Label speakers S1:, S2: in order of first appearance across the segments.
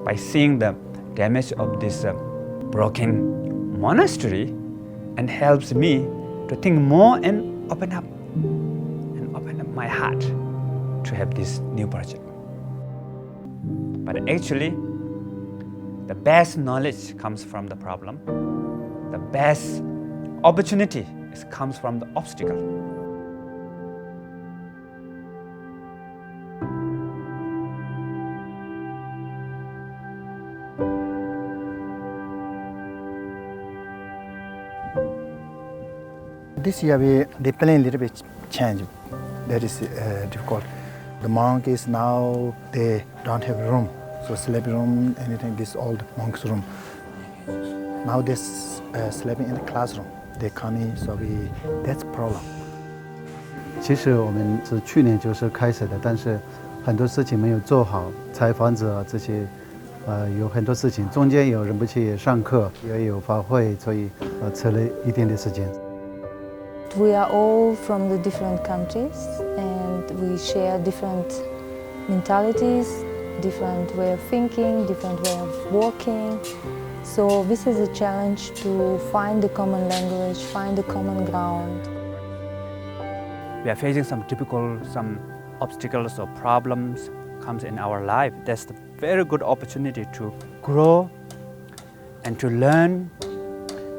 S1: By seeing the damage of this broken monastery, and helps me to think more and open up my heart to have this new project. But actually, the best knowledge comes from the problem. The best opportunity comes from the obstacle.
S2: This year the plan a little bit changed. That is difficult. The monks now they don't have room, so sleeping room, anything. This all the monks' room. Now they sleeping in the classroom. They coming, so that's problem.
S3: 其实我们是去年就是开始的，但是很多事情没有做好，拆房子啊这些，有很多事情，中间有仁波切也上课，也有法会，所以迟了一点点时间。
S4: We are all from the different countries and we share different mentalities, different way of thinking, different way of working. So this is a challenge to find the common language, find the common ground.
S1: We are facing some obstacles or problems comes in our life. That's a very good opportunity to grow and to learn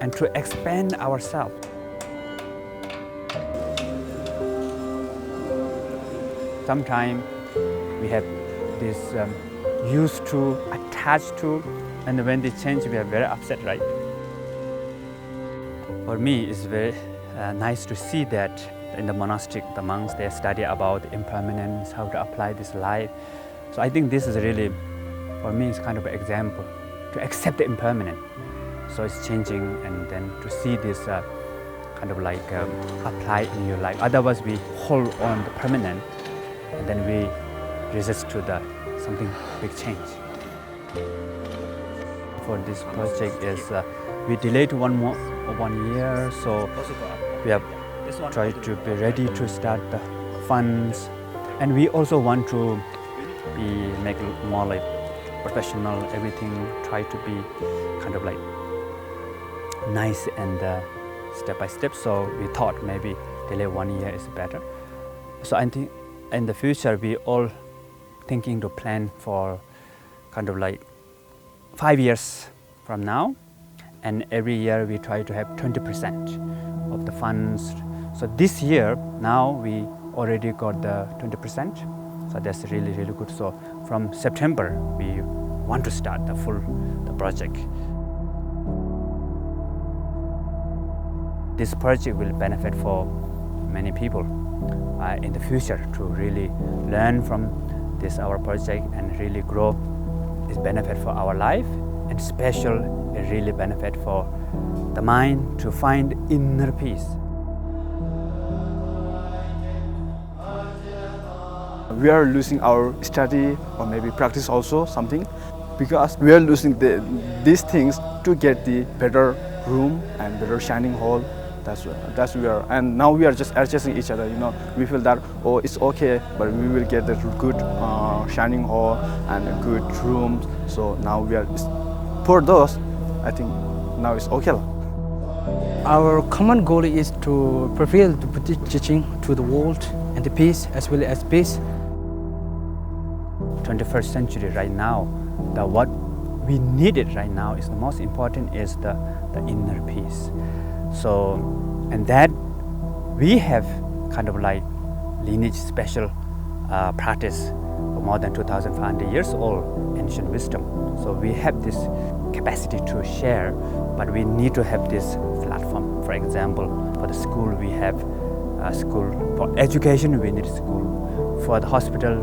S1: and to expand ourselves. Sometimes we have this used to, attached to, and when they change, we are very upset, right? For me, it's very nice to see that in the monastic, the monks, they study about impermanence, how to apply this life. So I think this is really, for me, it's kind of an example to accept the impermanent. So it's changing, and then to see this kind of like apply in your life. Otherwise, we hold on the permanent, and then we resist to the something big change. For this project is we delayed 1 year, so we have tried to be ready to start the funds, and we also want to make it more like professional. Everything try to be kind of like nice and step by step. So we thought maybe delay 1 year is better. So I think in the future we all thinking to plan for kind of like 5 years from now, and every year we try to have 20% of the funds. So this year now we already got the 20%, so that's really good. So from September we want to start the project. This project will benefit for many people in the future to really learn from this our project and really grow. It's benefit for our life, and special it really benefit for the mind to find inner peace.
S5: We are losing our study or maybe practice also something, because we are losing these things to get the better room and better shining hall. That's we are, and now we are just adjusting each other. We feel that it's okay, but we will get the good shining hall and good rooms. So now we are for those. I think now it's okay.
S6: Our common goal is to prevail the Buddhist teaching to the world and the peace as well as peace.
S1: 21st century right now, what we needed right now is the most important is the inner peace. So, and that we have kind of like lineage special practice for more than 2,500 years old ancient wisdom. So we have this capacity to share, but we need to have this platform. For example, for the school we have a school. For education we need school. For the hospital,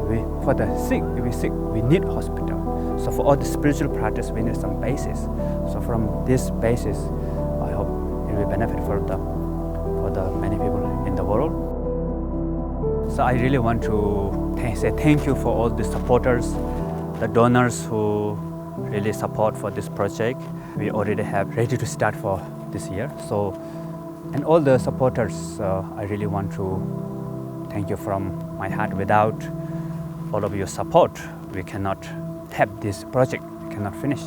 S1: for the sick, if we're sick, we need hospital. So for all the spiritual practice, we need some basis. So from this basis, I hope it will benefit for the many people in the world. So I really want to say thank you for all the supporters, the donors who really support for this project. We already have ready to start for this year. So, and all the supporters, I really want to thank you from my heart. Without all of your support, we cannot have this project, we cannot finish.